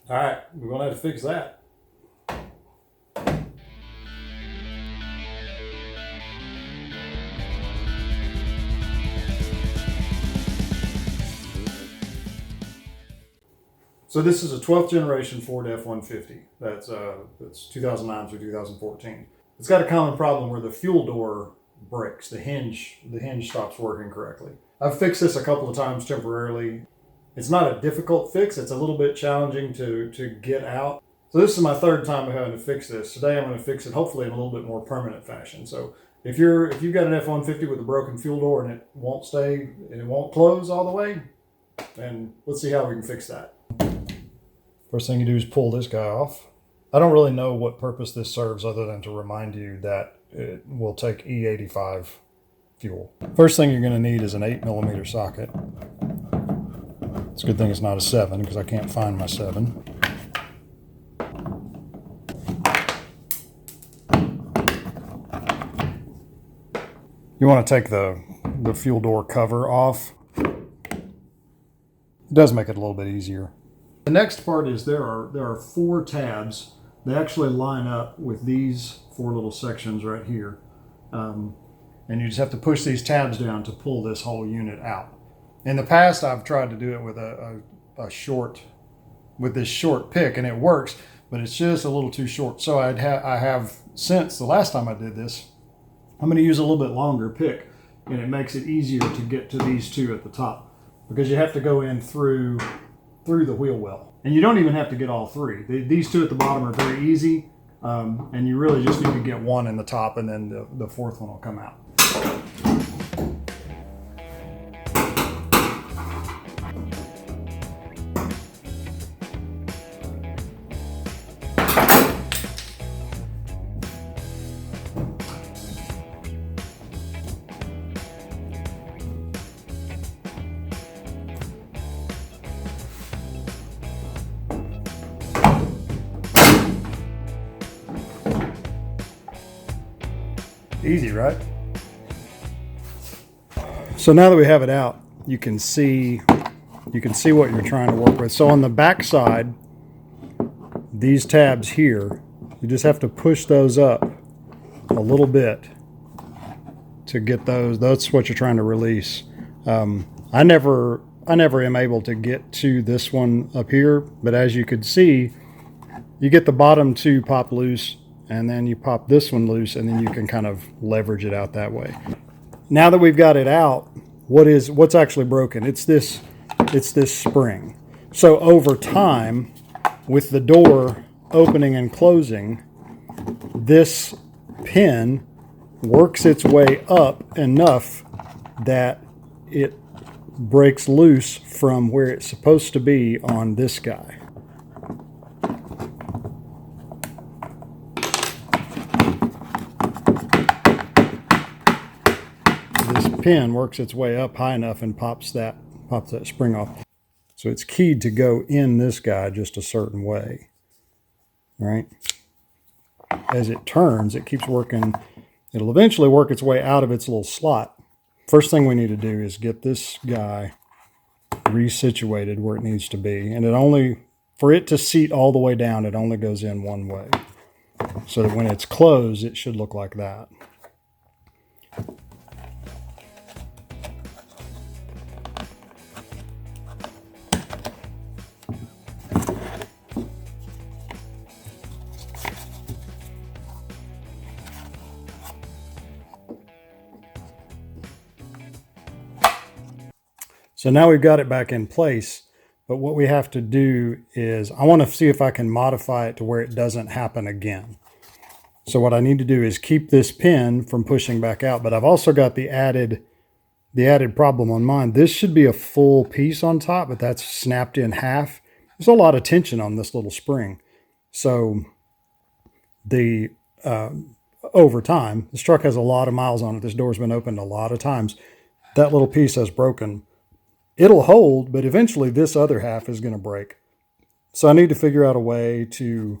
All right, we're gonna have to fix that. So this is a 12th generation Ford F-150. That's 2009 through 2014. It's got a common problem where the fuel door breaks. The hinge stops working correctly. I've fixed this a couple of times temporarily. It's not a difficult fix. It's a little bit challenging to get out. So this is my third time having to fix this. Today I'm going to fix it hopefully in a little bit more permanent fashion. So if you've got an F-150 with a broken fuel door and it won't stay and it won't close all the way, then let's see how we can fix that. First thing you do is pull this guy off. I don't really know what purpose this serves other than to remind you that it will take E85 fuel. First thing you're going to need is an 8mm socket. It's a good thing it's not a 7 because I can't find my 7. You want to take the fuel door cover off. It does make it a little bit easier. The next part is there are 4 tabs. They actually line up with these 4 little sections right here. And you just have to push these tabs down to pull this whole unit out. In the past, I've tried to do it with this short pick, and it works, but it's just a little too short. So I have, since the last time I did this, I'm going to use a little bit longer pick, and it makes it easier to get to these 2 at the top because you have to go in through the wheel well. And you don't even have to get all 3. These 2 at the bottom are very easy, and you really just need to get 1 in the top, and then the 4th one will come out. Easy, right? So now that we have it out, you can see what you're trying to work with. So on the back side, these tabs here, you just have to push those up a little bit to get those. That's what you're trying to release. I never am able to get to this one up here, but as you could see, you get the bottom 2 pop loose, and then you pop this one loose, and then you can kind of leverage it out that way. Now that we've got it out, what's actually broken? It's this spring. So over time, with the door opening and closing, this pin works its way up enough that it breaks loose from where it's supposed to be on this guy. Pin works its way up high enough and pops that spring off. So it's keyed to go in this guy just a certain way. All right. As it turns, it keeps working. It'll eventually work its way out of its little slot. First thing we need to do is get this guy resituated where it needs to be. And for it to seat all the way down, it only goes in one way. So that when it's closed, it should look like that. So now we've got it back in place, but what we have to do is I want to see if I can modify it to where it doesn't happen again. So what I need to do is keep this pin from pushing back out, but I've also got the added problem on mine. This should be a full piece on top, but that's snapped in half. There's a lot of tension on this little spring. So over time, this truck has a lot of miles on it. This door's been opened a lot of times. That little piece has broken. It'll hold, but eventually this other half is going to break. So I need to figure out a way to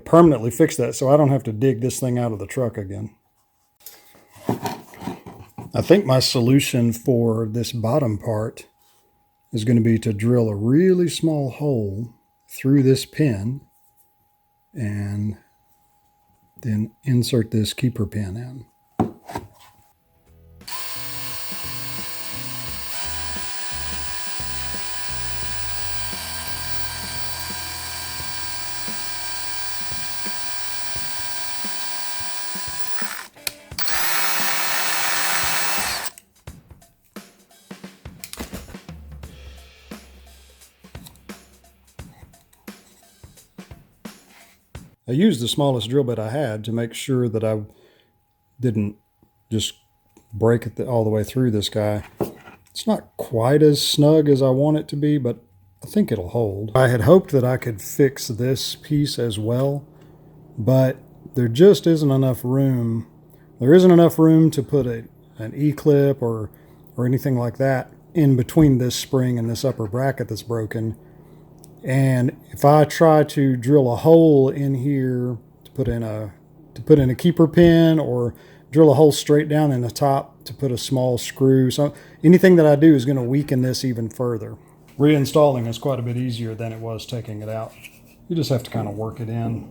permanently fix that so I don't have to dig this thing out of the truck again. I think my solution for this bottom part is going to be to drill a really small hole through this pin and then insert this keeper pin in. I used the smallest drill bit I had to make sure that I didn't just break it all the way through this guy. It's not quite as snug as I want it to be, but I think it'll hold. I had hoped that I could fix this piece as well, but there just isn't enough room. There isn't enough room to put an E-clip or anything like that in between this spring and this upper bracket that's broken. And if I try to drill a hole in here to put in a keeper pin, or drill a hole straight down in the top to put a small screw, so anything that I do is going to weaken this even further. Reinstalling is quite a bit easier than it was taking it out. You just have to kind of work it in.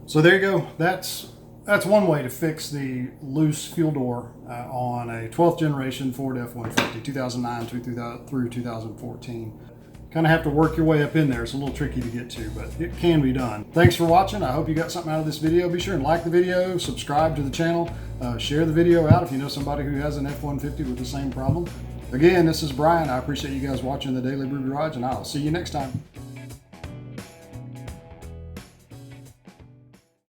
So there you go. That's one way to fix the loose fuel door on a 12th generation Ford F-150, 2009 through 2014. Kind of have to work your way up in there. It's a little tricky to get to, but it can be done. Thanks for watching. I hope you got something out of this video. Be sure and like the video, subscribe to the channel, share the video out if you know somebody who has an F-150 with the same problem. Again, this is Brian. I appreciate you guys watching the Daily Brew Garage, and I'll see you next time.